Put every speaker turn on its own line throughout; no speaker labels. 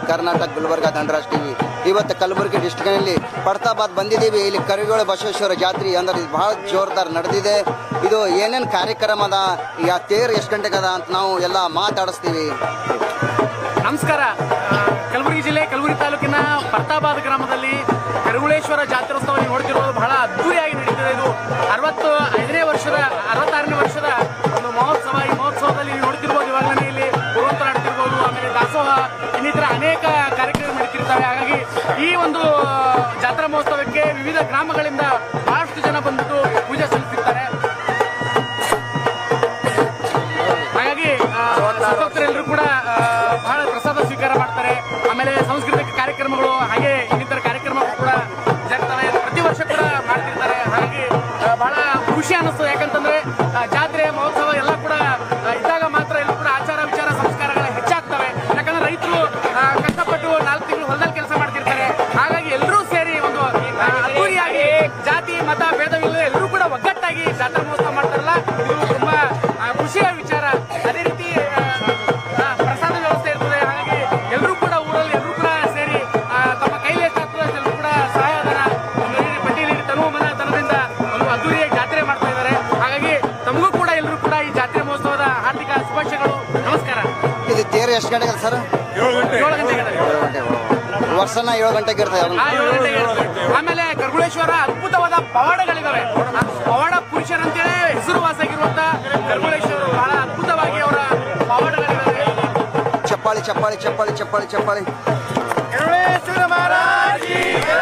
Karnataka Gulbarga Dhanraj TV. ಇವತ್ತು ಕಲಬುರಗಿ ಡಿಸ್ಟ್ರಿಕ್ನಲ್ಲಿ ಪಡ್ತಾಬಾದ್ ಬಂದಿದ್ದೀವಿ. ಇಲ್ಲಿ ಕರಿಗೋಳ ಬಸವೇಶ್ವರ ಜಾತ್ರೆ ಅಂದ್ರೆ ಇದು ಬಹಳ ಜೋರ್ದಾರ್ ನಡೆದಿದೆ. ಇದು ಏನೇನು ಕಾರ್ಯಕ್ರಮ ಅದ, ಈಗ ತೇರು ಎಷ್ಟು ಗಂಟೆಗೆ ಅದ ಅಂತ ನಾವು ಎಲ್ಲ ಮಾತಾಡಿಸ್ತೀವಿ.
ನಮಸ್ಕಾರ. ಕಲಬುರಗಿ ಜಿಲ್ಲೆ ಕಲಬುರಗಿ ತಾಲೂಕಿನ ಪರ್ತಾಬಾದ್ ಗ್ರಾಮದಲ್ಲಿ ಕರಿಗುಳೇಶ್ವರ ಜಾತ್ರೋತ್ಸವ ನೋಡ್ತಿರೋದು ಬಹಳ ಅದ್ದೂರಿಯಾಗಿ ನಡೀತಿದೆ. ಇದು 65ನೇ ವರ್ಷದ 66ನೇ ವರ್ಷದ ಒಂದು ಮಹೋತ್ಸವ. ಈ ಮಹೋತ್ಸವದಲ್ಲಿ ನೀವು ನೋಡ್ತಿರ್ಬೋದು, ಇವಾಗಲೇ ಇಲ್ಲಿ ಪುರೋಹಿತರ ನಡೀತಿರ್ಬೋದು, ಆಮೇಲೆ ದಾಸೋಹ, ಇನ್ನಿತರ ಅನೇಕ ಕಾರ್ಯಕ್ರಮ ನಡೀತಿರ್ತವೆ. ಹಾಗಾಗಿ ಈ ಒಂದು ಜಾತ್ರಾ ಮಹೋತ್ಸವಕ್ಕೆ ವಿವಿಧ ಗ್ರಾಮಗಳಿಂದ ಬಹಳಷ್ಟು ಜನ ಬಂದ್ಬಿಟ್ಟು ಪೂಜೆ ಸಲ್ಲಿಸಿರ್ತಾರೆ. ಹಾಗಾಗಿ ಭಕ್ತರೆಲ್ಲರೂ ಕೂಡ ಬಹಳ ಪ್ರಸಾದ ಸ್ವೀಕಾರ ಮಾಡ್ತಾರೆ. ಆಮೇಲೆ ಸಾಂಸ್ಕೃತಿಕ ಕಾರ್ಯಕ್ರಮಗಳು ಹಾಗೆ ಇನ್ನಿತರ ಕಾರ್ಯಕ್ರಮಗಳು ಕೂಡ ಜರುಗ್ತವೆ. ಪ್ರತಿ ವರ್ಷ ಕೂಡ ಮಾಡ್ತಿರ್ತಾರೆ. ಹಾಗಾಗಿ ಬಹಳ ಖುಷಿ ಅನ್ನಿಸ್ತದೆ. ಯಾಕಂತಂದ್ರೆ ಜಾತ್ರೆ ಮಹೋತ್ಸವ ಎಲ್ಲ ಕೂಡ ಇದ್ದಾಗ ಮಾತ್ರ ಎಲ್ಲೂ ಕೂಡ ಆಚಾರ ವಿಚಾರ ಸಂಸ್ಕಾರಗಳ ಹೆಚ್ಚಾಗ್ತವೆ. ಯಾಕಂದ್ರೆ ರೈತರು ಕಷ್ಟಪಟ್ಟು 4 ತಿಂಗಳು ಹೊಲದಲ್ಲಿ ಕೆಲಸ ಮಾಡ್ತಿರ್ತಾರೆ. ಹಾಗಾಗಿ ಎಲ್ಲರೂ ಸೇರಿ ಒಂದು ಅದ್ದೂರಿಯಾಗಿ ಜಾತಿ ಮತ ಭೇದವಿಲ್ಲದೆ ಎಲ್ಲರೂ ಕೂಡ ಒಗ್ಗಟ್ಟಾಗಿ ಜಾತ್ರಾ ಮಹೋತ್ಸವ ಮಾಡ್ತಾರಲ್ಲ, ಇದು ತುಂಬಾ ಖುಷಿಯ ವಿಚಾರ. ಅದೇ ರೀತಿ ಪ್ರಸಾದ ವ್ಯವಸ್ಥೆ ಇರ್ತದೆ. ಹಾಗಾಗಿ ಎಲ್ಲರೂ ಕೂಡ ಊರಲ್ಲಿ ಎಲ್ಲರೂ ಕೂಡ ಸೇರಿ ತಮ್ಮ ಕೈಲಿ ಎಷ್ಟಾಗ್ತದೆ ಎಲ್ಲರೂ ಕೂಡ ಸಹಾಯಧನ ಪಟ್ಟಿಯಲ್ಲಿ ತನು ಮನ ಧನದಿಂದ ಒಂದು ಅದ್ದೂರಿಯಾಗಿ ಜಾತ್ರೆ ಮಾಡ್ತಾ ಇದ್ದಾರೆ. ಹಾಗಾಗಿ ತಮಗೂ ಕೂಡ ಎಲ್ಲರೂ ಕೂಡ ಈ ಜಾತ್ರೆ ಮಹೋತ್ಸವದ ಹಾರ್ದಿಕ ಶುಭಾಶಯಗಳು. ನಮಸ್ಕಾರ.
ಇದು ತೇರು ಎಷ್ಟು ಗಂಟೆಗೆ ಸರ್?
7 ಗಂಟೆಗೆ.
ವರ್ಷನ 7 ಗಂಟೆಗೆ ಇರ್ತದೆ.
7 ಗಂಟೆಗೆ. ಆಮೇಲೆ ಕರಿಗುಳೇಶ್ವರ ಅದ್ಭುತವಾದ ಪವಾಡಗಳಿದಾವೆ. ಪವಾಡ ಪುರುಷರಂತೇಳಿ ಹೆಸರುವಾಸಾಗಿರುವಂತ ಕರಿಗುಳೇಶ್ವರ ಬಹಳ ಅದ್ಭುತವಾಗಿ ಅವರ ಪವಾಡಗಳಿದಾವೆ.
ಚಪ್ಪಾಳಿ ಚಪ್ಪಾಳಿ ಚಪ್ಪಾಳಿ ಚಪ್ಪಾಳಿ ಚಪ್ಪಾಳಿ.
ಕರಿಗುಳೇಶ್ವರ ಮಹಾರಾಜ್ ಕಿ ಜೈ.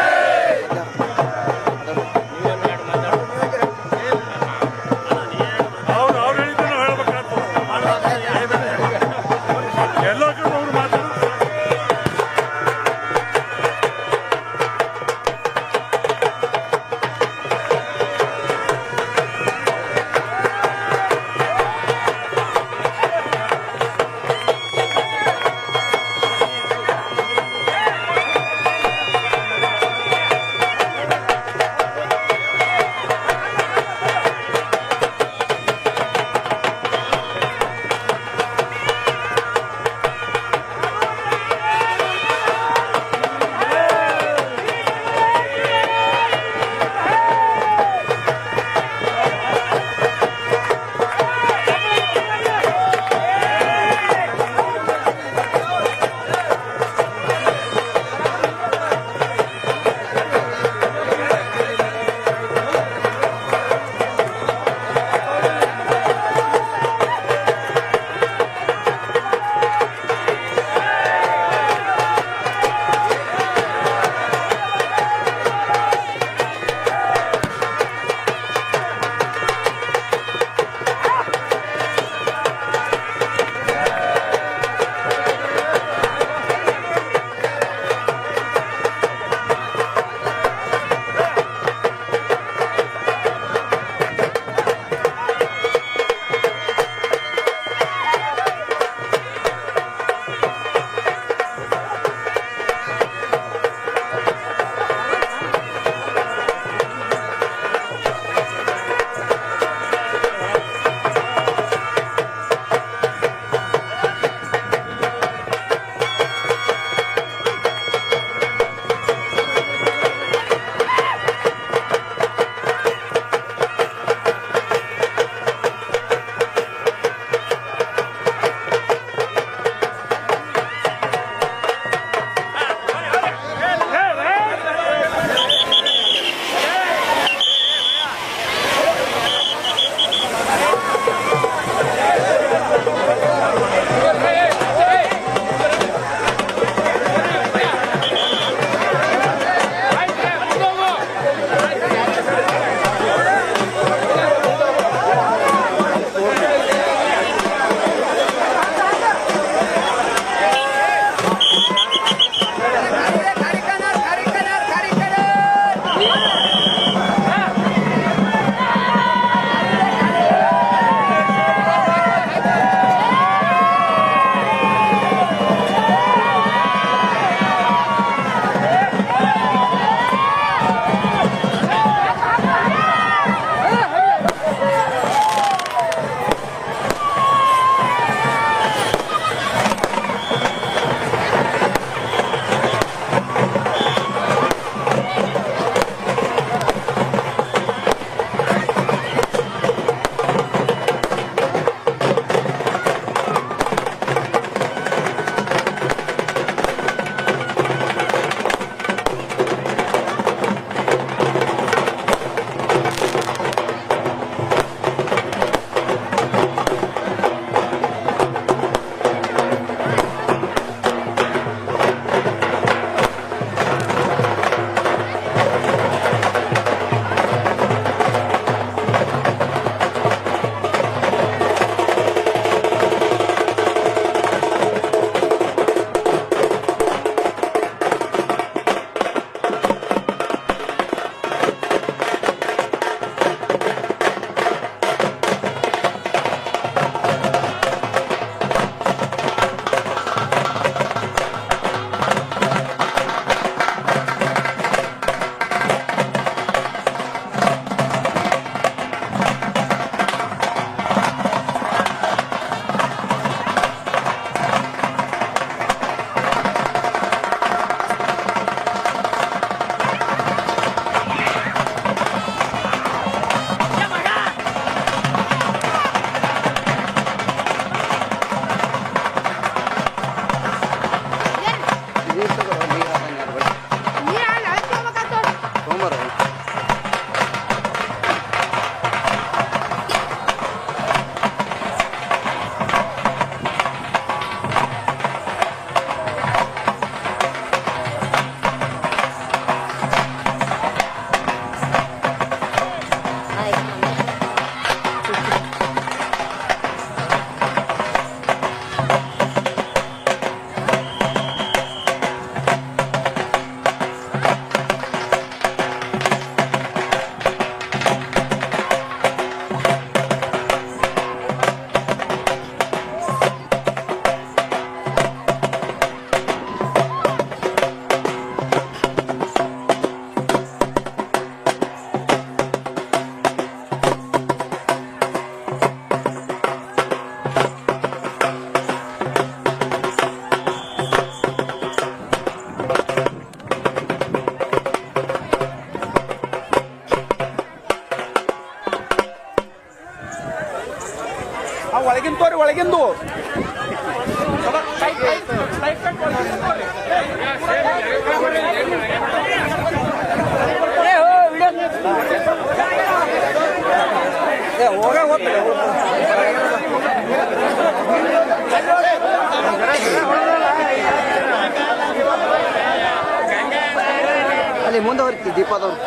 ಅಲ್ಲಿ ಮುಂದೆ ಹೋಗ್ತೀವಿ ದೀಪದವ್ರು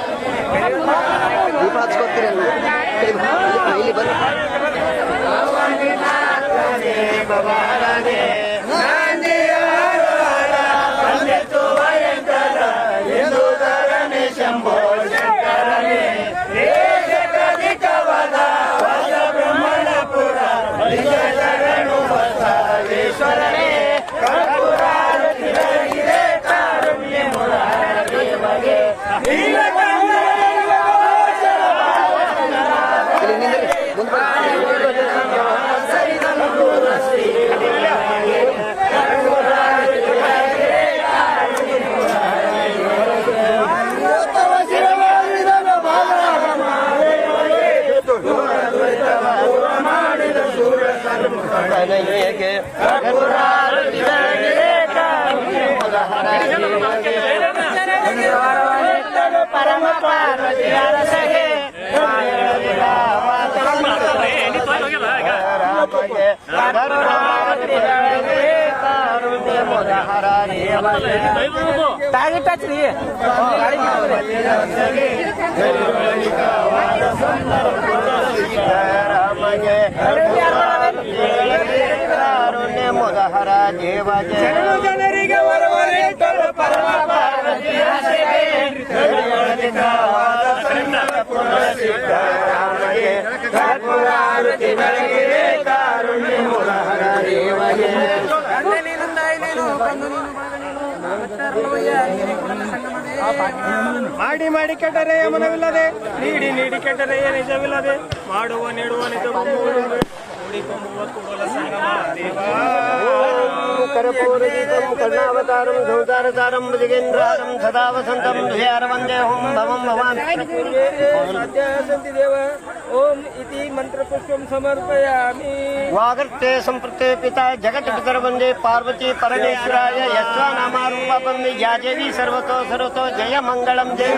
ದೀಪ ಹಚ್ಕೋತೀರಿ ಇಲ್ಲಿ ಬರ್ರಿ
ಪರಮ ಪಾರ್ವತಿಯರ ಸಹೆ ಟಾರ್ಗೆಟ್ ಹಚ್ರಿ ಮುದಹರ ದೇವಗೆ ಜನರಿಗೆ ವರವರಿಟ್ಟರು ಪರಮ ಪಾರ್ವತಿಯ ಸೇವೆ ಕರ್ಪೂರಾರತಿ ಬೆಳಗಿರೆ ಕಾರುಣ್ಯ ಮುದಹರ ದೇವಗೆ ಮಾಡಿ ಮಾಡಿ ಕೆಟ್ಟರೆ ಮನವಿಲ್ಲದೆ ನೀಡಿ ನೀಡಿ ಕೆಟ್ಟರೆ ನಿಜವಿಲ್ಲದೆ ಮಾಡುವ ನೀಡುವ ನಿಜವು ಕರ್ಪೂರದೀಪಂ ಕರ್ಣಾವತಾರಂ ಧೌತಾರತಾರಂ ಮೃಗೇಂದ್ರಾರಂ ಸದಾ ವಸಂತಂ ಧ್ಯಾರ ವಂದೇಹಂ ಭವಂ ಭವಾನ್ ದೇವ ಓಂ ಇತಿ ಮಂತ್ರ ಪುಷ್ಪಂ ಸಮರ್ಪಯಾಮಿ ವಾಗರ್ತೆ ಸಂಪೃಕ್ತೆ ಪಿತಾ ಜಗತ್ ಪಿತರ ವಂದೇ ಪಾರ್ವತಿ ಪರಮೇಶ್ವರಾಯ ಯಸ್ವ ನಾಮಾರೂಪಂ ಯಾಜವಿ ಸರ್ವತೋ ಸರ್ವತೋ ಜಯ ಮಂಗಳಂ ಜಯ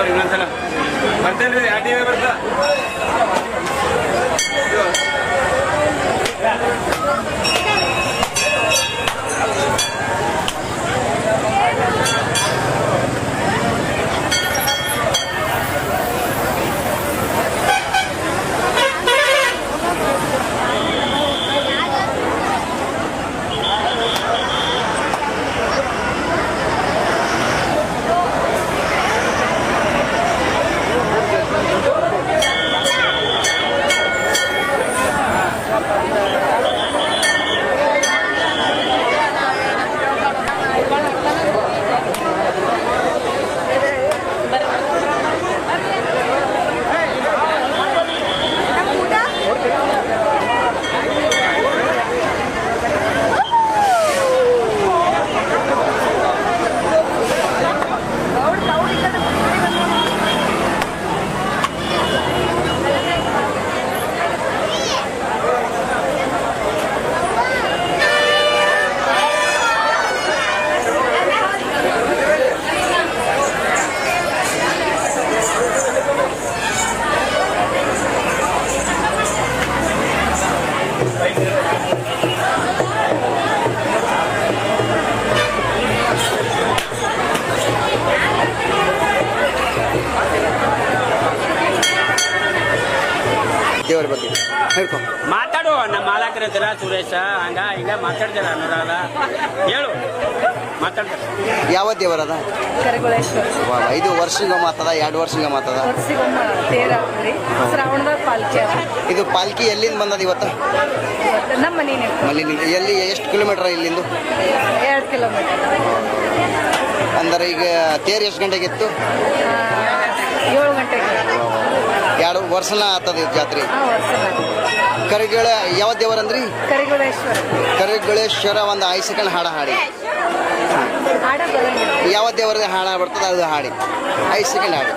ಇನ್ನೊಂದ್ಸಲ ಬರ್ತೇನ್ರಿ ಟಿವಿ ಬರ್ತಾ
ದೇವರ ಬಗ್ಗೆ ಹೇಳ್ಕೊ.
ಮಾತಾಡು ನಮ್ಮ ಮಾಲಕರಿದ್ದೀರ ಸುರೇಶ ಹಂಗ ಹಿಂಗ ಮಾತಾಡ್ತೀರ ಅನುರಾಧ ಹೇಳು ಮಾತಾಡ್ತಾರೆ.
ಯಾವ ದೇವರದ
ಕರಗುಳೇಶ್ವರ
5 ವರ್ಷಿಗೆ ಮಾತದ 2 ವರ್ಷಿಗೆ ಮಾತದ
ವರ್ಷಿಗೊಮ್ಮ ತೇರ ಆಗ್ತದೆ ಶ್ರಾವಣದಾಗ ಪಾಲ್ಕಿ ಅದ.
ಇದು ಪಾಲ್ಕಿ ಎಲ್ಲಿಂದ ಬಂದದ ಇವತ್ತು?
ಇವತ್ತು ನಮ್ಮ ಮನೇನೆ
ಮಲ್ಲಿನಿಂದ. ಎಲ್ಲಿ ಎಷ್ಟು ಕಿಲೋಮೀಟರ್ ಇಲ್ಲಿಂದು?
2 ಕಿಲೋಮೀಟರ್.
ಅಂದ್ರೆ ಈಗ ತೇರು ಎಷ್ಟು ಗಂಟೆಗೆ ಇತ್ತು?
7 ಗಂಟೆಗೆ.
2 ವರ್ಷನ ಆತದ ಜಾತ್ರೆ.
ವರ್ಷ
ಕರಿಗಳ ಯಾವ ದೇವರಂದ್ರಿ?
ಕರಿಗುಳೇಶ್ವರ.
ಕರಿಗಳೇಶ್ವರ ಒಂದು 5 ಸೆಕೆಂಡ್ ಹಾಡ ಹಾಡಿ.
ಹಾಡ ಬರಂಗಿಲ್ಲ.
ಯಾವ ದೇವರದ ಹಾಡ ಬರ್ತದೆ ಅದು ಹಾಡಿ. 5 ಸೆಕೆಂಡ್ ಹಾಡಿ.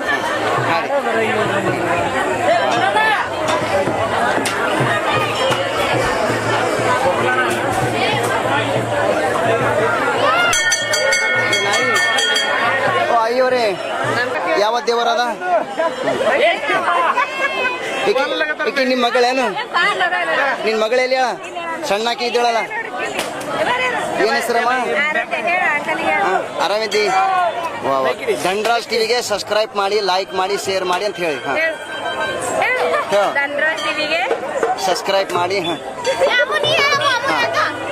ಹಾಡಿ.
ಹಾಡ ಬರಂಗಿಲ್ಲ.
ಓ ಅಯ್ಯೋರೇ, ಯಾವ ದೇವರದ? ಈಕಿ ನಿಮ್ಮ ಮಗಳೇನು? ನಿನ್ನ ಮಗಳೆಲ್ಲಿ ಹೇಳ? ಸಣ್ಣಾಕಿ ಇದ್ದಾಳಲ್ಲ, ಏನ್ ಹೆಸರಮ್ಮ? ಆರಾಮಿದ್ದಿ? ವಾ ವಾ. ಧನ್ರಾಜ್ ಟಿವಿಗೆ ಸಬ್ಸ್ಕ್ರೈಬ್ ಮಾಡಿ, ಲೈಕ್ ಮಾಡಿ, ಶೇರ್ ಮಾಡಿ ಅಂತ ಹೇಳಿ. ಹಾಂ
ಧನ್ರಾಜ್ ಟಿವಿಗೆ
ಸಬ್ಸ್ಕ್ರೈಬ್ ಮಾಡಿ. ಹಾಂ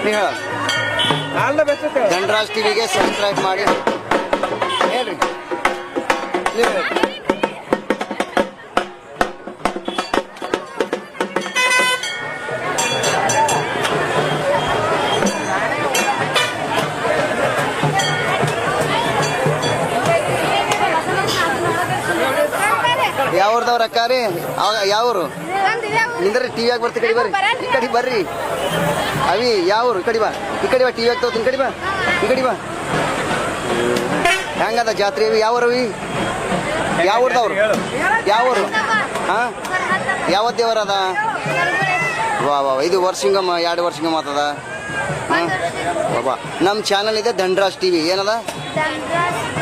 ನೀವು ಹೇಳ. ಧನ್ರಾಜ್ ಟಿವಿಗೆ ಸಬ್ಸ್ಕ್ರೈಬ್ ಮಾಡಿ ಹೇಳ್ರಿ. ನೀವು ಹೇಳಿ. ಯಾವ್ರದವ್ರ ಅಕ್ಕಾರಿ? ಯಾವ್ರು ನಿಂದ್ರಿ? ಟಿವಿಯಾಗ ಬರ್ತಿ, ಕಡಿ ಬರ್ರಿ, ಈ ಕಡೆ ಬರ್ರಿ. ಅವಿ ಯಾವ್ರು? ಈ ಕಡಿ ಬಾ, ಈ ಕಡಿ ಬಾ, ಟಿವಿ ಆಗ್ತಾವ, ಈ ಕಡಿ ಬಾ, ಈ ಕಡಿ ಬಾ. ಹೆಂಗದ ಜಾತ್ರೆ? ಅವಿ ಯಾವ್ರವಿ? ಯಾವ್ರದವ್ರು? ಯಾವ್ರು? ಹಾ, ಯಾವ ದೇವರದ? ವಾ ವಾ. 5 ವರ್ಷಿಂಗಮ್ಮ 2 ವರ್ಷಿಂಗಮ್ಮ ಆತದ. ಬಾಬಾ, ನಮ್ಮ ಚಾನಲ್ ಇದೆ ಧನ್ರಾಜ್ ಟಿವಿ. ಏನದ?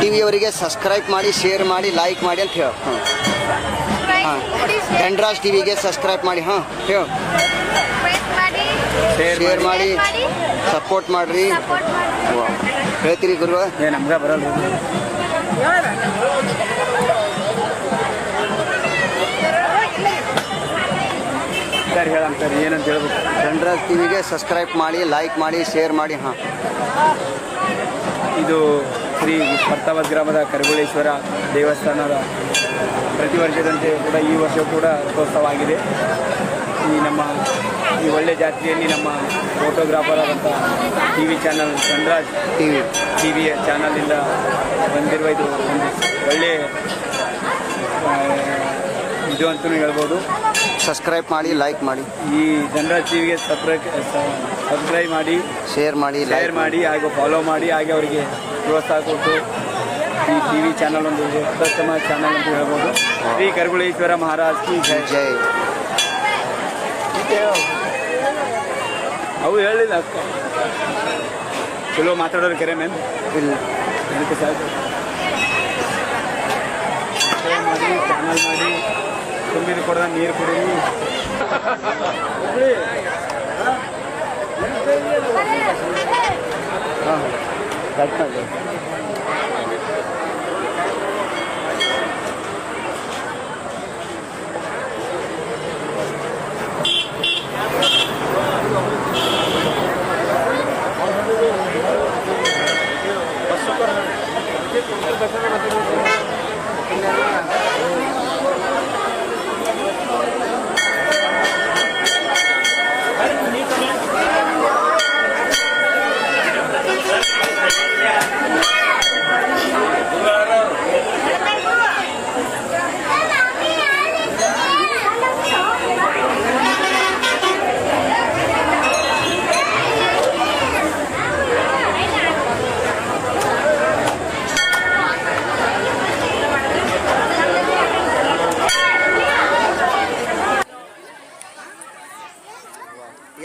ಟಿವಿ ಅವರಿಗೆ ಸಬ್ಸ್ಕ್ರೈಬ್ ಮಾಡಿ, ಶೇರ್ ಮಾಡಿ, ಲೈಕ್ ಮಾಡಿ ಅಂತ ಹೇಳು. ಹಾಂ, ಧನ್ರಾಜ್ ಟಿವಿಗೆ ಸಬ್ಸ್ಕ್ರೈಬ್ ಮಾಡಿ. ಹಾಂ ಹೇಳು. ಶೇರ್ ಮಾಡಿ, ಸಪೋರ್ಟ್ ಮಾಡ್ರಿ. ಹೇಳ್ತೀರಿ ಗುರು?
ನಮ್ಗೆ ಬರಲ್ಲ. ಸರಿ ಹೇಳಂತಾರೆ ಏನಂತ ಹೇಳ್ಬೇಕು.
ಧನ್ರಾಜ್ ಟಿವಿಗೆ ಸಬ್ಸ್ಕ್ರೈಬ್ ಮಾಡಿ, ಲೈಕ್ ಮಾಡಿ, ಶೇರ್ ಮಾಡಿ. ಹಾಂ,
ಇದು ಶ್ರೀ ಪರ್ತಾವತ್ ಗ್ರಾಮದ ಕರಗುಳೇಶ್ವರ ದೇವಸ್ಥಾನದ ಪ್ರತಿ ವರ್ಷದಂತೆ ಕೂಡ ಈ ವರ್ಷ ಕೂಡ ರಥೋತ್ಸವ ಆಗಿದೆ. ಈ ಒಳ್ಳೆ ಜಾತ್ರೆಯಲ್ಲಿ ನಮ್ಮ ಫೋಟೋಗ್ರಾಫರ್ ಆದಂಥ ಟಿ ವಿ ಚಾನಲ್ ಧನ್ರಾಜ್ ಟಿವಿಯ ಚಾನಲಿಂದ ಬಂದಿರುವ ಇದು ಒಂದು ಒಳ್ಳೆ ಇದು ಅಂತಲೂ ಹೇಳ್ಬೋದು.
ಸಬ್ಸ್ಕ್ರೈಬ್ ಮಾಡಿ, ಲೈಕ್ ಮಾಡಿ.
ಈ ಧನ್ರಾಜ್ ಟಿವಿಗೆ ಸಬ್ಸ್ಕ್ರೈಬ್ ಮಾಡಿ,
ಶೇರ್ ಮಾಡಿ
ಹಾಗೂ ಫಾಲೋ ಮಾಡಿ, ಹಾಗೆ ಅವರಿಗೆ ಪ್ರೋತ್ಸಾಹ ಕೊಟ್ಟು ಈ ಟಿ ವಿ ಚಾನಲ್ ಒಂದು ಉತ್ತಮ ಚಾನಲ್ ಅಂತ ಹೇಳ್ಬೋದು. ಶ್ರೀ ಕರಗುಳೇಶ್ವರ ಮಹಾರಾಜ್ ಕಿ ಜೈ.
ಜೈ.
ಅವು ಹೇಳಿಲ್ಲ ಅಕ್ಕ ಚಲೋ ಮಾತಾಡೋರು ಕೆರೆ ಮೇನ್
ಇಲ್ಲ.
ಅದಕ್ಕೆ ಸಾಕು. ಚಾನಲ್ ಮಾಡಿ ತುಂಬಿದ ಕೊಡದ ನೀರು ಕುಡೀರಿ.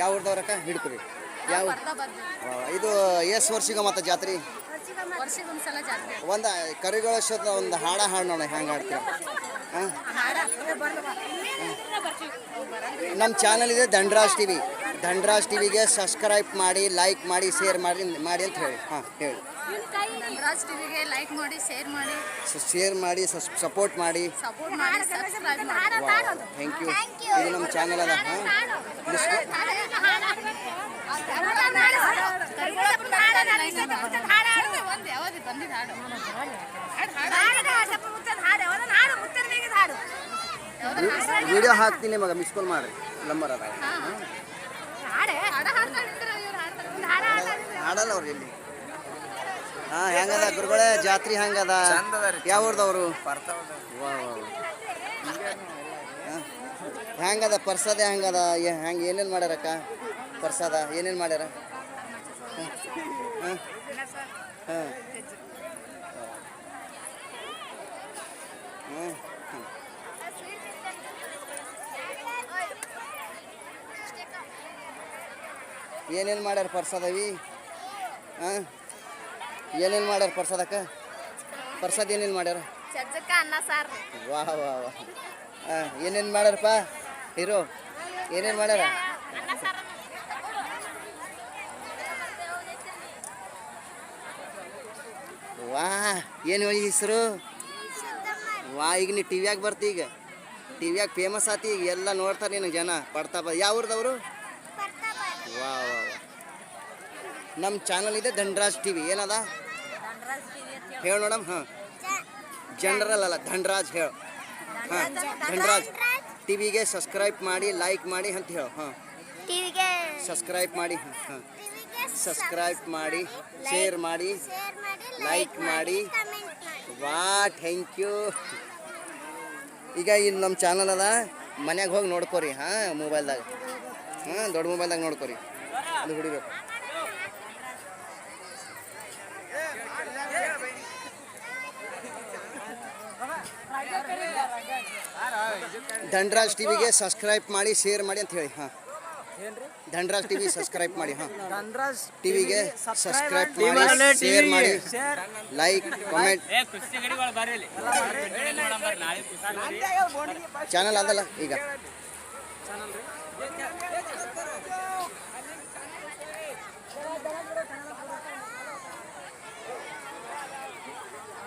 ಯಾವ ಊರ್ದವ್ರಕ್ಕ ಹಿಡ್ಕೊರಿ ಯಾವ ಇದು ಎಷ್ಟು ವರ್ಷಿಗೆ ಮತ್ತೆ ಜಾತ್ರೆ
ವರ್ಷಕ್ಕೊಂದ್ಸಲ ಜಾತ್ರೆ
ಒಂದು ಕರಿಗಳ ಶೋದ ಒಂದು ಹಾಡು ನೋಡ ಹೆಂಗೆ ಹಾಡ್ತೀರ ಹಾಂ ನಮ್ಮ ಚಾನಲ್ ಇದೆ ಧನ್ರಾಜ್ ಟಿವಿ. ಧನ್ರಾಜ್ ಟಿವಿಗೆ ಸಬ್ಸ್ಕ್ರೈಬ್ ಮಾಡಿ, ಲೈಕ್ ಮಾಡಿ, ಶೇರ್ ಮಾಡಿ ಅಂತ ಹೇಳಿ. ಹಾಂ ಹೇಳಿ.
ಧನ್ರಾಜ್ ಟಿವಿಗೆ ಲೈಕ್ ಮಾಡಿ, ಶೇರ್ ಮಾಡಿ,
ಶೇರ್ ಮಾಡಿ, ಸಪೋರ್ಟ್ ಮಾಡಿ.
ಸಪೋರ್ಟ್ ಮಾಡಿ, ಸಬ್ಸ್ಕ್ರೈಬ್ ಮಾಡಿ.
Thank you. ಇದು ನಮ್ಮ ಚಾನಲ್ ಅದ. ಹಾಂ ವಿಡಿಯೋ ಹಾಕ್ತೀನಿ ಮಗ, ಮಿಸ್ ಕಾಲ್ ಮಾಡಿ, ನಂಬರ್ ಅದ. ಹಾಡಲ್ಲ ಅವ್ರು ಇಲ್ಲಿ. ಹಾಂ ಹೆಂಗದ ಗುರುಗಳೇ ಜಾತ್ರೆ ಹೆಂಗದ? ಯಾವ ಊರ್ದವರು? ಹೆಂಗದ ಪ್ರಸಾದ ಹೆಂಗದ? ಹೆಂಗೆ ಏನೇನು ಮಾಡ್ಯಾರಕ್ಕ ಪ್ರಸಾದ? ಏನೇನು ಮಾಡ್ಯಾರ? ಹಾಂ ಹಾಂ ಹಾಂ ಏನೇನು ಮಾಡ್ಯಾರ ಪ್ರಸಾದವಿ? ಹಾಂ ಏನೇನು ಮಾಡ್ಯಾರ ಪ್ರಸಾದಕ್ಕ? ಪ್ರಸಾದ ಏನೇನು ಮಾಡ್ಯಾರ?
ಅನ್ನ ಸಾರು.
ವಾಹ್ ವಾಹ್ ವಾಹ್. ಹಾಂ ಏನೇನು ಮಾಡ್ಯಾರಪ್ಪ ಹೀರೋ? ಏನೇನು ಮಾಡ್ಯಾರ? ವಾ ಏನು ಹೆಸರು? ವಾ ಈಗ ನೀ ಟಿವಿಯಾಗ ಬರ್ತಿ, ಈಗ ಟಿವಿಯಾಗ ಫೇಮಸ್ ಆತಿ, ಈಗ ಎಲ್ಲ ನೋಡ್ತಾರೆ ನಿನಗೆ ಜನ ಪಡ್ತಾ ಯಾವ ಊರ್ದವರು? ವಾ ವಾ ವಾ. ನಮ್ಮ ಚಾನಲ್ ಇದೆ ಧನ್ರಾಜ್ ಟಿವಿ. ಏನದ ಹೇಳು ನೋಡಮ್. ಹಾಂ ಜನರಲ್ ಅಲ್ಲ, ಧನ್ರಾಜ್ ಹೇಳು. ಹಾಂ ಧನ್ರಾಜ್ ಟಿವಿಗೆ ಸಬ್ಸ್ಕ್ರೈಬ್ ಮಾಡಿ, ಲೈಕ್ ಮಾಡಿ ಅಂತ ಹೇಳು. ಹಾಂ ಸಬ್ಸ್ಕ್ರೈಬ್ ಮಾಡಿ. ಹಾಂ ಸಬ್ಸ್ಕ್ರೈಬ್ ಮಾಡಿ, ಶೇರ್ ಮಾಡಿ, ಲೈಕ್ ಮಾಡಿ. ವಾ ಥ್ಯಾಂಕ್ ಯು. ಈಗ ಇದು ನಮ್ಮ ಚಾನಲ್ ಅದ, ಮನ್ಯಾಗ ಹೋಗಿ ನೋಡ್ಕೊರಿ. ಹಾಂ ಮೊಬೈಲ್ದಾಗ, ಹಾಂ ದೊಡ್ಡ ಮೊಬೈಲ್ದಾಗ ನೋಡ್ಕೊರಿ, ಅದು ಹೊಡಿಬೇಕು. ಧನ್ರಾಜ್ ಟಿವಿಗೆ ಸಬ್ಸ್ಕ್ರೈಬ್ ಮಾಡಿ, ಶೇರ್ ಮಾಡಿ ಅಂತ ಹೇಳಿ. ಹಾಂ ಧನ್ರಾಜ್ ಟಿವಿ ಸಬ್ಸ್ಕ್ರೈಬ್ ಮಾಡಿ. ಹಾಂ ಧನ್ರಾಜ್ ಟಿವಿಗೆ ಸಬ್ಸ್ಕ್ರೈಬ್ ಮಾಡಿ, ಶೇರ್ ಮಾಡಿ, ಲೈಕ್ ಕಾಮೆಂಟ್. ಚಾನಲ್ ಅದಲ್ಲ ಈಗ.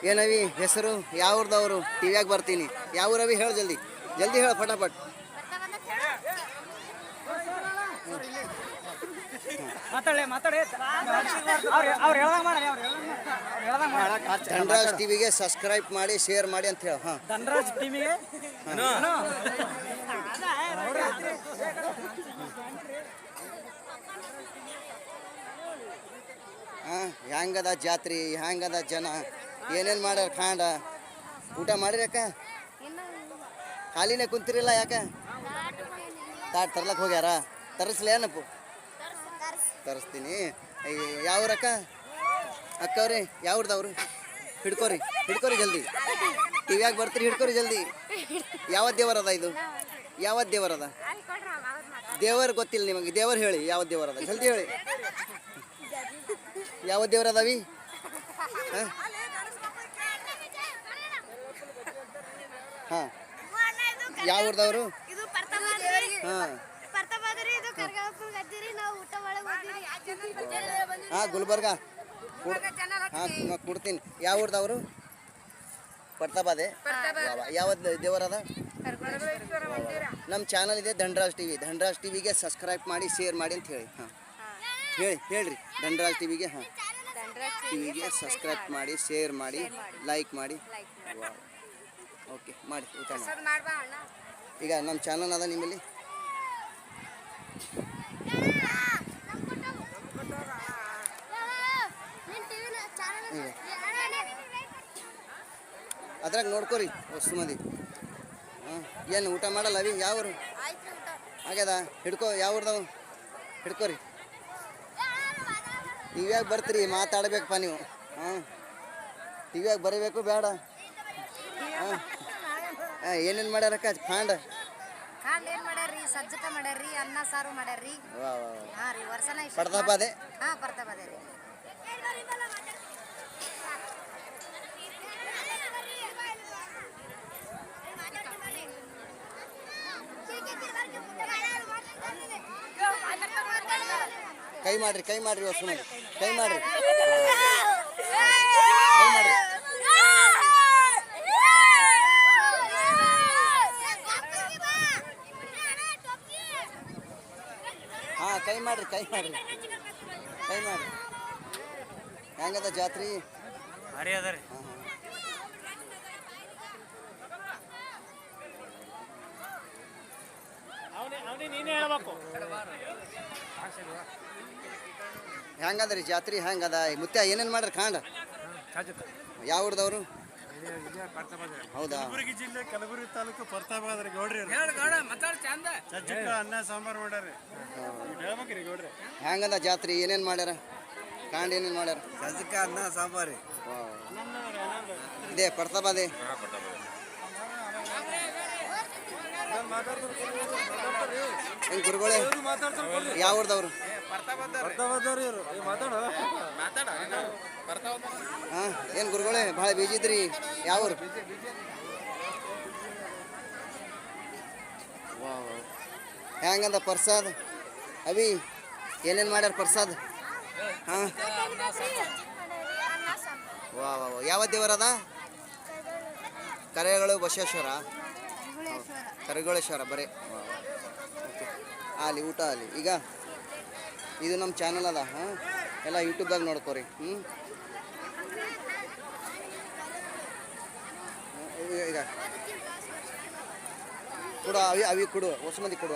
ಏನವಿ ಹೆಸರು? ಯಾವ ಊರ್ದವರು? ಟಿವಿಯಾಗ ಬರ್ತೀನಿ. ಯಾವ ಊರವಿ ಹೇಳು, ಜಲ್ದಿ ಜಲ್ದಿ ಹೇಳು, ಫಟಾಫಟ್. ಧನ್ರಾಜ್ ಟಿವಿಗೆ ಸಬ್ಸ್ಕ್ರೈಬ್ ಮಾಡಿ, ಶೇರ್ ಮಾಡಿ ಅಂತ ಹೇಳು. ಹಾಂ
ಧನ್ರಾಜ್ ಟಿವಿಗೆ
ಹಾಂ ಹೆಂಗದ ಜಾತ್ರೆ? ಹೆಂಗದ ಜನ? ಏನೇನು ಮಾಡ್ಯಾರ ಖಾಂಡ? ಊಟ ಮಾಡಿರಕ್ಕ? ಖಾಲಿನೇ ಕುಂತಿರಿಲ್ಲ ಯಾಕೆ? ತಾಟ್ ತರ್ಲಕ್ಕೆ ಹೋಗ್ಯಾರ? ತರಿಸ್ಲಿ ಏನಪ್ಪ? ತರಿಸ್ತೀನಿ. ಯಾವ್ರಕ್ಕ ಅಕ್ಕವ್ರಿ? ಯಾವ್ರದವ್ರು? ಹಿಡ್ಕೋರಿ ಹಿಡ್ಕೋರಿ ಜಲ್ದಿ. ಟಿವಿಯಾಗ ಬರ್ತೀರಿ, ಹಿಡ್ಕೋರಿ ಜಲ್ದಿ. ಯಾವ ದೇವರದ ಇದು? ಯಾವ ದೇವರದ? ದೇವರು ಗೊತ್ತಿಲ್ಲ ನಿಮಗೆ? ದೇವರು ಹೇಳಿ, ಯಾವ ದೇವರದ? ಜಲ್ದಿ ಹೇಳಿ. ಯಾವ ದೇವರದವಿ? ಹಾಂ ಹಾಂ ಯಾವ ಊರ್ದವರು?
ಇದು ಪರ್ತಮಾದ್ರಿ
ಹಾಂ
ಪರ್ತಮಾದ್ರಿ ಇದು ಕರ್ಗಾಪುರ ಗದ್ದಿರಿ ನಾವು ಊಟ ಮಾಡಕ್ ಬಂದಿರಿ
ಹಾಂ ಗುಲ್ಬರ್ಗ ಹಾಂ ಕೊಡ್ತೀನಿ. ಯಾವ ಊರ್ದವರು? ಪರ್ತಾಬಾದೆ. ಯಾವ ದೇವರದ? ನಮ್ಮ ಚಾನಲ್ ಇದೆ ಧನರಾಜ್ ಟಿವಿ. ಧನರಾಜ್ ಟಿವಿಗೆ ಸಬ್ಸ್ಕ್ರೈಬ್ ಮಾಡಿ ಶೇರ್ ಮಾಡಿ ಅಂತ ಹೇಳಿ. ಹಾಂ ಹೇಳ್ರಿ ಧನರಾಜ್ ಟಿವಿಗೆ. ಹಾಂ ಟಿವಿಗೆ ಸಬ್ಸ್ಕ್ರೈಬ್ ಮಾಡಿ ಶೇರ್ ಮಾಡಿ ಲೈಕ್ ಮಾಡಿ. ಓಕೆ ಮಾಡಿ ಊಟ ಮಾಡಿ. ಈಗ ನಮ್ಮ ಚಾನಲ್ ಅದ ನಿಮ್ಮಲ್ಲಿ. ಅದ್ರಾಗ ನೋಡ್ಕೊರಿ ವಸ್ತು ಮಂದಿ. ಹಾಂ ಏನು ಊಟ ಮಾಡಲ್ಲ ಅವಿ? ಯಾವರು ಆಗ್ಯದ? ಹಿಡ್ಕೊ. ಯಾವ್ರದವು ಹಿಡ್ಕೊರಿ. ಟಿವಿಯಾಗ ಬರ್ತೀರಿ ಮಾತಾಡ್ಬೇಕಪ್ಪ ನೀವು. ಹಾಂ ಟಿವಿಯಾಗ ಬರೀಬೇಕು ಬೇಡ? ಹಾಂ ಏನೇನು ಮಾಡ್ಯಾರಕ್ಕ? ಖಾಂಡ
ಏನ್ ಮಾಡ್ಯಾರ್ರಿ? ಸಜ್ಜಕ ಮಾಡ್ಯಾರ್ರಿ, ಅನ್ನ ಸಾರು ಮಾಡ್ಯಾರ್ರಿ.
ವಾ
ಹಾ ರೀ ವರ್ಷನ
ಪಡ್ತಾಪಾದೆ.
ಹಾ ಪರ್ತಪಾದೆ ರೀ.
ಕೈ ಮಾಡ್ರಿ ವಸ್ತು ಮಂದಿ. ಕೈ ಮಾಡ್ರಿ. ಹಾಂ ಕೈ ಮಾಡ್ರಿ. ಹೆಂಗದ ಜಾತ್ರೆ?
ಭಾರಿ ಅದ ರೀ. ನೀನೇ ಹೇಳ್ಬೇಕು.
ಹೆಂಗದ ರೀ ಜಾತ್ರೆ? ಹೆಂಗದ ಮುತ್ಯ? ಏನೇನು ಮಾಡ್ರಿ ಖಾಂಡ? ಯಾವ ಊರ್ದವರು? ಹೌದಾ?
ಕಲಬುರಗಿ ಜಿಲ್ಲೆ ಕಲಬುರಗಿ ತಾಲೂಕು ಪರ್ತಾಬಾದ್ರಿ ಗೌಡ್ರಿ. ಸಜ್ಜಕ ಅನ್ನ ಸಾಂಬಾರು ಮಾಡ್ಯಾರ. ಹೇಳ್ಬೇಕ್ರಿ ಗೌಡ್ರಿ.
ಹೆಂಗದ ಜಾತ್ರೆ? ಏನೇನು ಮಾಡ್ಯಾರ ಖಾಂಡ? ಏನೇನು ಮಾಡ್ಯಾರ?
ಸಜ್ಜಕ ಅನ್ನ ಸಾಂಬಾರಿ.
ಇದೇ ಪರ್ತಾಬಾದೆ. ಹೆಂಗೆ ಗುರುಗಳೇ? ಯಾವ ಊರ್ದವ್ರು? ಹಾಂ ಏನು ಗುರುಗಳೇ ಭಾಳ ಬಿಜಿ ಇದ್ರಿ? ಯಾವ ಊರು? ಹೆಂಗಂದ ಪ್ರಸಾದ್? ಅವಿ ಏನೇನು ಮಾಡ್ಯಾರ ಪ್ರಸಾದ್? ಹಾಂ ವಾ ಯಾವ ದೇವರದ? ಕರೆಗಳು ಬಸವೇಶ್ವರ, ಕರಿಗೋಳೇಶ್ವರ ಬರೀ. ಓಕೆ ಅಲ್ಲಿ ಊಟ ಅಲ್ಲಿ. ಈಗ ಇದು ನಮ್ಮ ಚಾನಲ್ ಅದ. ಹಾಂ ಎಲ್ಲ ಯೂಟ್ಯೂಬ್ದಾಗ ನೋಡ್ಕೋರಿ. ಈಗ ಕೊಡು ಅವಿ ಕೊಡು ಹೊಸ ಮಂದಿ ಕೊಡು.